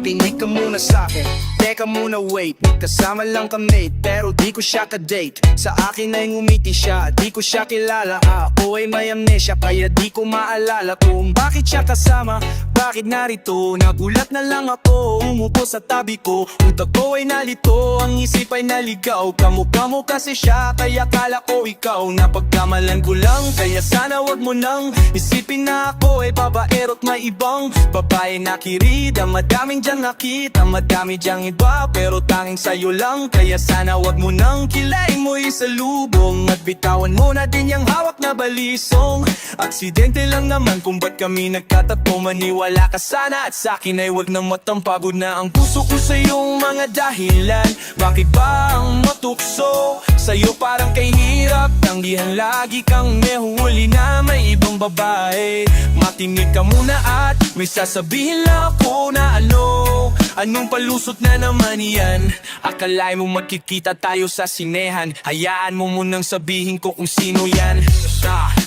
makinig ka muna sa'kin. Teka muna wait, kasama lang kami pero di ko siya ka-date. Sa akin ay ngumiti siya, di ko siya kilala. Ako ay may amnesia kaya di ko maalala kung bakit siya kasama, bakit narito. Nagulat na lang ako, umupo sa tabi ko. Utak ko ay nalito, ang isip ay naligaw. Kamukha mo kasi siya, kaya kala ko ikaw. Napagkamalan ko lang, kaya sana wag mo nang isipin na ako ay babaero't may ibang babae na kirida. Madaming diyang nakita, madami diyang iba, pero tanging sa'yo lang. Kaya sana wag mo nang kilain mo isalubong at bitawan mo na din yung hawak na balisong. Aksidente lang naman kung ba't kami nagkatapo. Maniwala ka sana at sa'kin ay wag nang matampagod na ang puso ko sa iyong mga dahilan. Bakit ba ang matukso sa'yo parang kay hirap? Tanggihan lagi kang may huli na may ibang babae. Makinig ka muna at may sasabihin lang ako na anong palusot na naman yan. Akalain mo magkikita tayo sa sinehan, hayaan mo munang sabihin ko kung sino yan.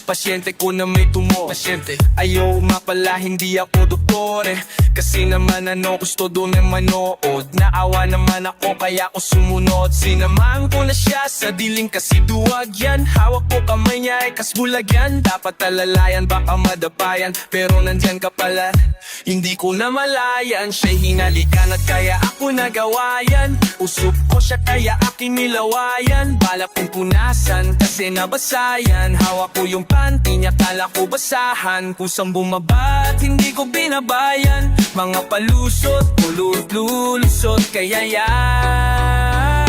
Pasyente ko na may tumor, pasyente. Ayaw mapala, hindi ako doktore. Kasi naman gusto doon ay manood. Naawa naman ako kaya ako sumunod. Sinamahan ko na siya sa diling kasi duwag yan. Hawak ko kamay niya ay kasbulag yan. Dapat talalayan baka madapayan, pero nandyan ka pala, hindi ko na malayan. Siya'y hinalikan at kaya ako nagawa yan. Usok ko siya kaya aking nilawayan. Balak kong punasan kasi nabasayan. Hawak ko yung panty niya, kala ko basahan. Kusang bumabat, hindi ko binabayan. Mga palusot, lulusot, kaya yan.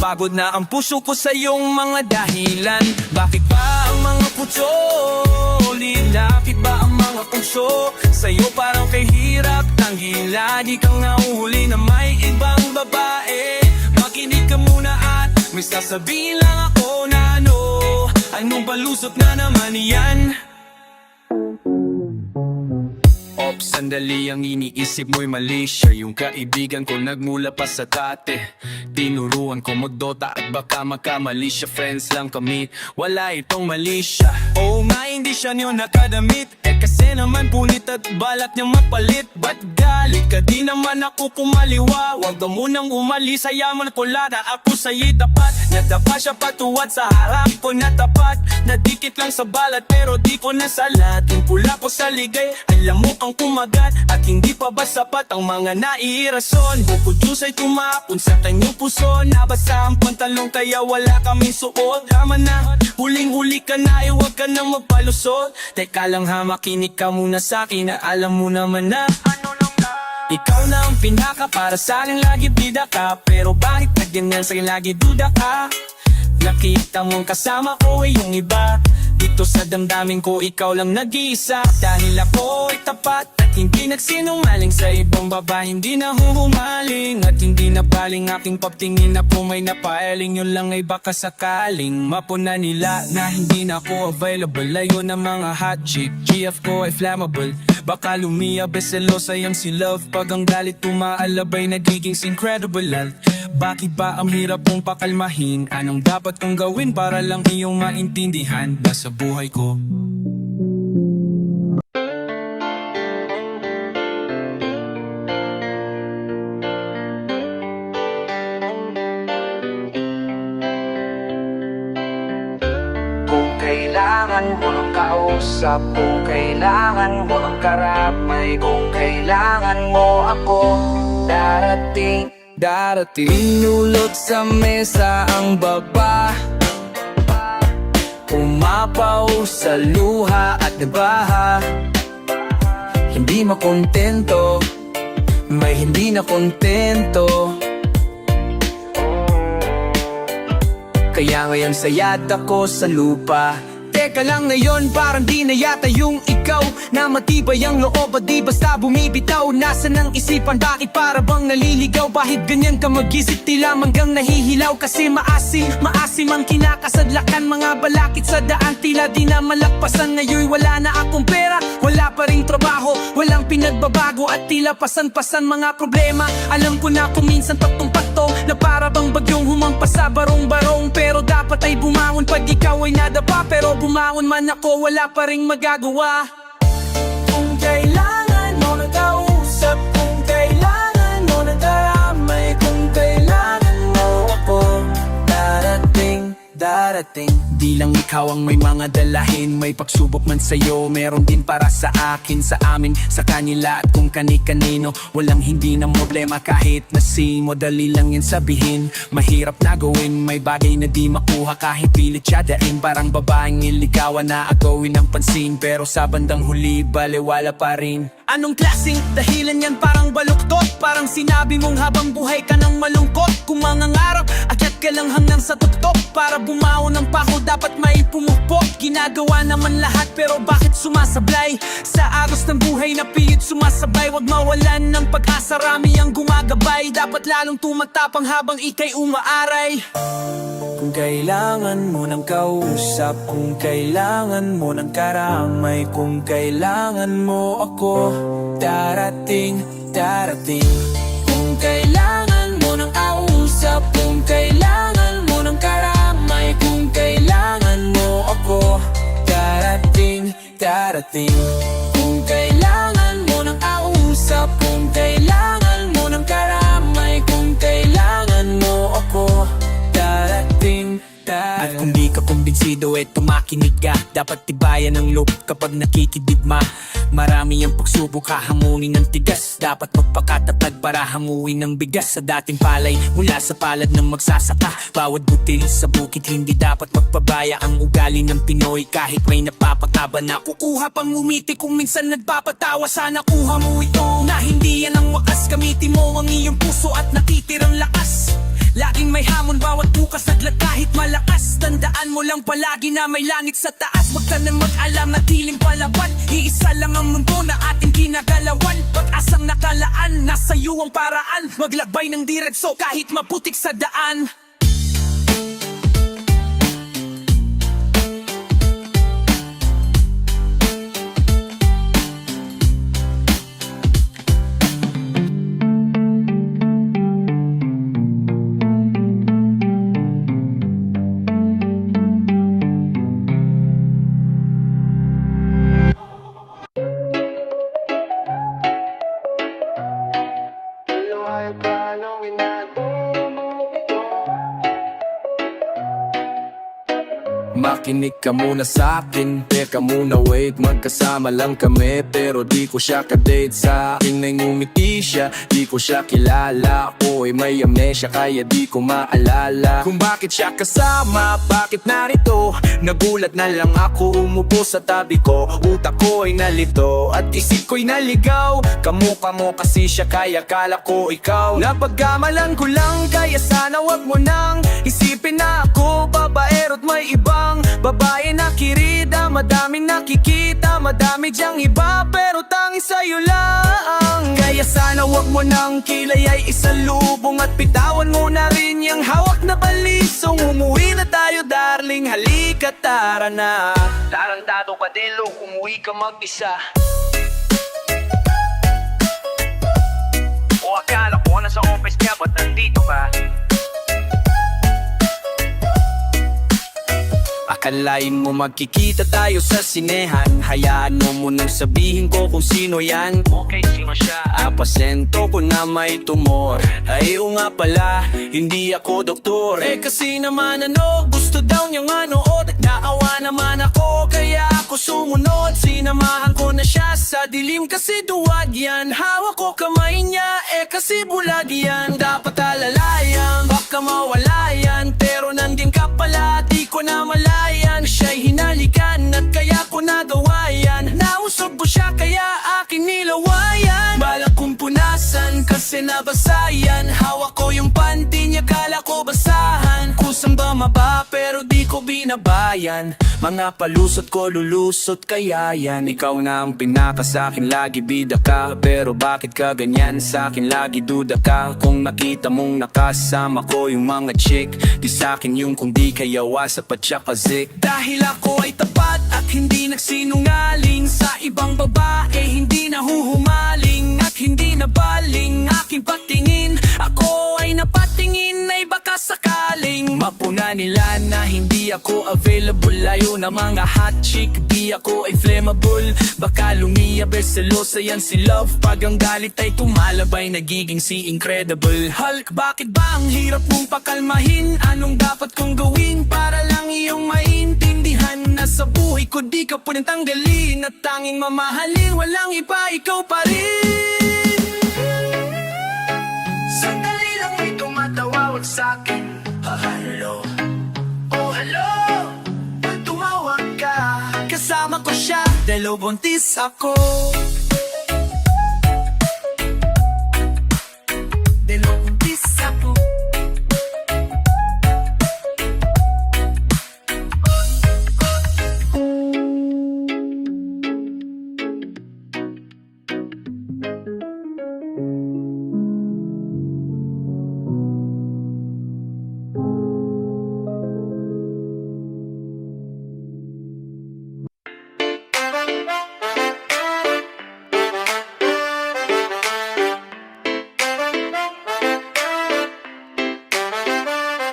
Pagod na ang puso ko sa iyong mga dahilan. Bakit ba ang mga puso lilapit ba ang mga puso sa'yo parang kay hirap? Tanggila, di kang nahuhuli na may ibang babae. Makinig ka muna at may sasabihin lang ako na anong palusot na naman yan? Ops, sandali, ang iniisip mo'y mali. Siya yung kaibigan ko nagmula pa sa dati. Tinuruan ko magdota at baka makamali siya. Friends lang kami, wala itong mali siya. Oo nga, hindi siya niyo nakadamit. Kasi naman punit at balat niyang mapalit. Ba't galit ka? Di naman ako kumaliwa. Huwag ka munang umalis, hayaan mo na kulada. Ako sa'yo'y tapat. Nadapa siya patuwad sa harap ko na tapat. Nadikit lang sa balat pero di ko nasalat. Yung pula ko sa ligay, alam mo kang kumagat. At hindi pa ba sapat ang mga naiirason? Bukod Diyos ay tumapon sa kanyang puso. Nabasa ang pantalong kaya wala kaming suot. Tama na, huling-huli ka na, huwag ka nang magpalusot. Teka lang ha, makinig ka muna sa'kin na alam mo naman na ikaw na ang pinaka para sa'kin, lagi bida ka. Pero bakit na ganyan sa'kin lagi duda ka? Nakita mong kasama ko ay yung iba. Dito sa damdamin ko ikaw lang nag-iisa. Dahil ako ay tapat at hindi nagsinungaling sa ibang baba. Hindi na huhumaling at hindi na baling aking pagtingin na po may napailing. Yun lang ay baka sakaling mapuna nila na hindi na ako available. Layo na mga hot chick, GF ko ay flammable. Baka lumiyabes selosa yung si love. Pag ang galit tumaalabay nagiging incredible love. Bakit ba ang hirap kong pakalmahin? Anong dapat kong gawin para lang iyong maintindihan na sa buhay ko? Kung kailangan mo ng kausap, kung kailangan mo ng karamay, kung kailangan mo ako, darating ulot sa mesa ang baba. Umapaw sa luha at nabaha. Hindi makontento, may hindi na kontento. Kaya ngayon sayad ako sa lupa. Teka lang ngayon, parang di na yata yung ikaw na matibay ang loob at di basta bumibitaw. Nasaan ang isipan, bakit para bang naliligaw? Bakit ganyan ka mag-isip, tila manggang nahihilaw? Kasi maasim ang kinakasadlakan. Mga balakit sa daan, tila di na malagpasan. Ngayon wala na akong pera, wala pa ring trabaho, walang pinagbabago at tila pasan-pasan mga problema. Alam ko na kung minsan paktong-pakto na para bang bagyong humampas sa barong-barong. Pero dapat ay bumangon pag ikaw ay nadapa. Pero bumangon man ako, wala pa ring magagawa. Kung kailangan mo ng kausap, kung kailangan darating. Di lang ikaw ang may mga dalahin, may pagsubok man sa'yo, meron din para sa akin, sa amin, sa kanila at kung kani-kanino. Walang hindi na problema kahit na madali lang yan sabihin. Mahirap na gawin, may bagay na di makuha kahit pilit tiyadain. Parang babaeng niligawan na agawin ng pansin, pero sa bandang huli baliwala pa rin. Anong klaseng dahilan yan? Parang baluktot, parang sinabi mong habang buhay ka nang malungkot. Kung mangangarap, akyat ka lang hanggang sa tuktok. Para bumaon ng pako, dapat may pumupok. Ginagawa naman lahat, pero bakit sumasablay? Sa agos ng buhay na pilit sumasabay. Wag mawalan ng pag-asa, rami ang gumagabay. Dapat lalong tumatapang habang ika'y umaaray. Kung kailangan mo ng kausap, kung kailangan mo ng karamay, kung kailangan mo ako, darating, darating. Kung kailangan mo ng kausap, kung kailangan mo ng karamay, kung kailangan mo ako, darating, darating. Kung kailangan mo ng kausap, kung kailangan mo ng karamay, kung kailangan mo ako, darating, darating. At kung di ka kumbinsido, eto makinig ka. Dapat tibayan ng loob kapag nakikidigma. Marami ang pagsubok, hahamunin ng tigas. Dapat magpakatatag para hamuin ng bigas. Sa dating palay, mula sa palad ng magsasaka. Bawat butil sa bukid, hindi dapat magpabaya. Ang ugali ng Pinoy, kahit may napapataba na kukuha pang umiti. Kung minsan nagpapatawa, sana kuha mo ito. Na hindi yan ang wakas, gamitin mo ang iyong puso at natitirang lakas. Laging may hamon, bawat bukas aglat kahit malakas. Tandaan mo lang palagi na may langit sa taas. Huwag ka na mag-alam na tiling palaban. Iisa lang ang mundo na ating ginagalawan. Pag-asang nakalaan, nasa iyo ang paraan. Maglakbay ng diretso kahit maputik sa daan. Makinig ka muna sa akin, teka muna wait. Magkasama lang kami pero di ko siya kadate. Sa akin ay ngumiti siya, di ko siya kilala. Ako ay may amnesia kaya di ko maalala kung bakit siya kasama, bakit narito. Nagulat na lang ako, umupo sa tabi ko. Utak ko ay nalito at isip ko'y naligaw. Kamukha mo kasi siya kaya kala ko ikaw. Napagkamalan ko lang kaya sana wag mo nang isipin na ako babaero't may ibang babae na kirida. Madaming nakikita, madami diyang iba, pero tanging sa'yo lang. Kaya sana wag mo nang kilay ay isalubong at bitawan mo na rin yung hawak na balisong. Umuwi na tayo darling, halika tara na. Tarantado ka din lo, umuwi ka mag-isa. O akala ko nasa office niya, ba't nandito ka? Akalain mo magkikita tayo sa sinehan. Hayaan mo munang sabihin ko kung sino yan. Okay, sino siya? Apasento ko na may tumor. Ay o nga pala, hindi ako doktor. Eh kasi naman ano, gusto daw niyang manood. Naawa naman ako, kaya ako sumunod. Sinamahan ko na siya sa dilim kasi duwag yan. Hawak ko kamay niya, eh kasi bulag yan. Dapat alalayan, baka mawala yan. Pero nandin ka pala, di ko na malayan. Siya'y hinalikan at kaya ko nagawa yan. Nausog ko siya kaya aking nilawayan. Balak kong punasan kasi nabasayan. Hawak ko yung panty niya, kala ko basahan. Kusang bumaba pero di ko binabayan. Mga palusot ko lulusot kaya yan. Ikaw na ang pinaka sa'kin, lagi bida ka. Pero bakit ka ganyan sa'kin, lagi duda ka. Kung nakita mong nakasama ko yung mga chick, di sa'kin yung kung di kaya wasap at saka zik. Dahil ako ay tapat at hindi nagsinungaling. Sa ibang babae hindi nahuhumaling at hindi nabaling aking patingin. Ako ay napatingin ay baka sakaling mapuna nila na hindi ako available. Layo na mga hot chick, di ako ay flammable. Baka lumiyabe selosa yan si love. Pag ang galit ay tumalabay, nagiging si Incredible Hulk. Bakit ba ang hirap mong pakalmahin? Anong dapat kong gawin para lang iyong maintindihan na sa buhay ko di ka pwedeng tanggalin at tanging mamahalin, walang iba, ikaw pa rin. Sandali lang may tumatawag sa'kin, hello, oh hello. Pag tumawag ka, kasama ko siya, dahil buntis ako. Dahil buntis ako.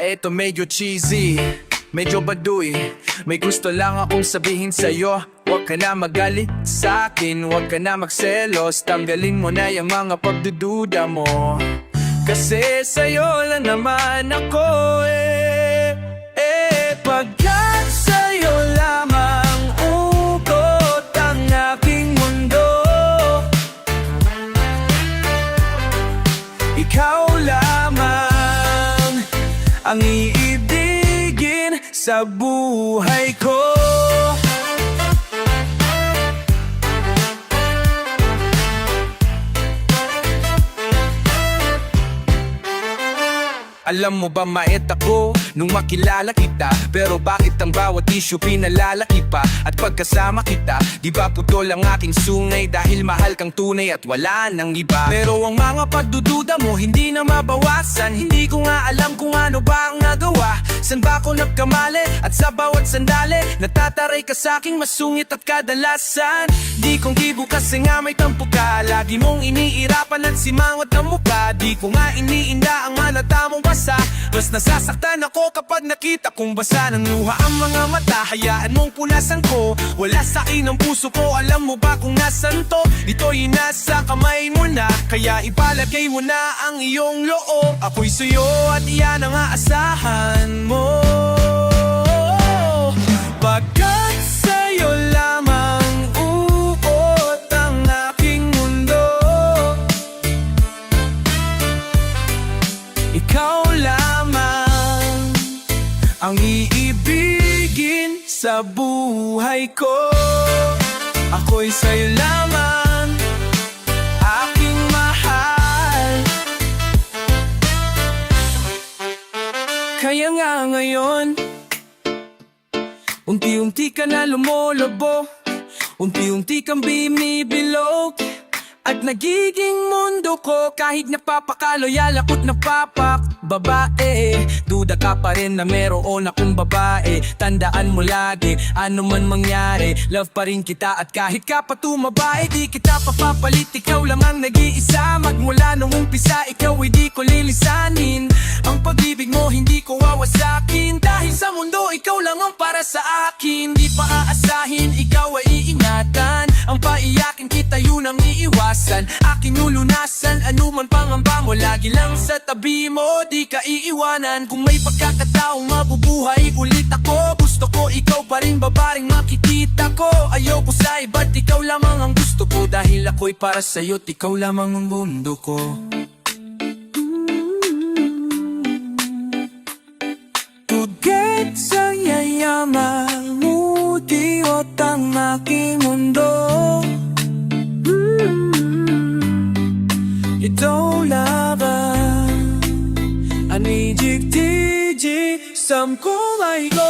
Eto medyo cheesy, medyo baduy. May gusto lang akong sabihin sa'yo. Huwag ka na magalit sa'kin, huwag ka na magselos. Tanggalin mo na yung mga pagdududa mo, kasi sa'yo lang naman ako pagkat sa'yo lamang ukot ang aking mundo. Ikaw lamang ang iibigin sa buhay ko. Alam mo ba mait ako nung makilala kita, pero bakit ang bawat issue pinalalaki pa? At pagkasama kita, di ba putol ang aking sungay, dahil mahal kang tunay at wala nang iba. Pero ang mga pagdududa mo hindi na mabawasan. Hindi ko nga alam kung ano ba ang nagawa, san ba ako nagkamali, at sa bawat sandali natataray ka sa'king masungit at kadalasan. Di kong gibo kasi nga may tampo ka, lagi mong iniirapan at simangot ang mukha. Di ko nga iniinda ang malata mong basa, mas nasasaktan ako kapag nakita kong basa ng luha ang mga mata. Hayaan mong punasan ko, wala sa'kin ang puso ko. Alam mo ba kung nasan to? Ito'y nasa kamay mo na, kaya ipalagay mo na ang iyong loob. Ako'y sa'yo at iyan ang aasahan mo, pagkat sa'yo lamang uot ang aking mundo. Ikaw lamang ang iibigin sa buhay ko. Ako'y sa'yo lamang, aking mahal. Kaya nga ngayon, unti-unti ka na lumolobo, unti-unti kang bimibilog, at nagiging mundo ko. Kahit napapakaloyal ako't napapakbabae, duda ka pa rin na meron akong babae. Tandaan mo lagi, ano man mangyari, love pa rin kita. At kahit ka pa tumaba, di kita papapalit. Ikaw lang ang nag-iisa, magmula nung umpisa. Ikaw ay di ko lilisanin, ang pag-ibig mo hindi ko wawasakin. Dahil sa mundo, ikaw lang ang para sa akin. Di pa aasahin, ikaw ay iingatan. Ang paiyakin kita, yun ang iiwasan. Aking lulunasan, anuman pangamba mo, lagi lang sa tabi mo, di ka iiwanan. Kung may pagkakataong mabubuhay ulit ako, gusto ko ikaw pa rin, babaring makikita ko. Ayoko sa iba't ikaw lamang ang gusto ko, dahil ako'y para sa'yo't ikaw lamang ang mundo ko. Tuget sa yayamang utiot ang aking mundo. Ito lamang ang ijig-tijig sa kulay ko.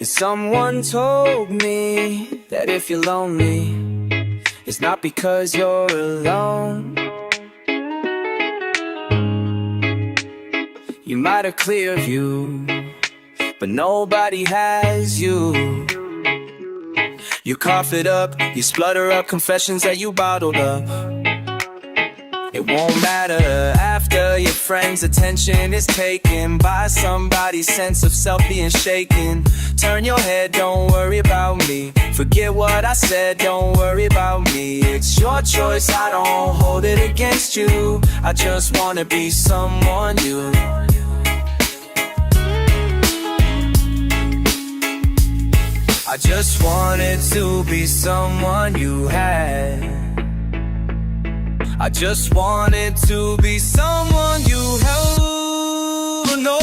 Someone told me that if you're lonely, it's not because you're alone. You might have clear view, but nobody has you. You cough it up, you splutter up confessions that you bottled up. It won't matter after your friend's attention is taken by somebody's sense of self being shaken. Turn your head, don't worry about me. Forget what I said, don't worry about me. It's your choice, I don't hold it against you. I just wanna be someone new. I just wanted to be someone you had. I just wanted to be someone you held. No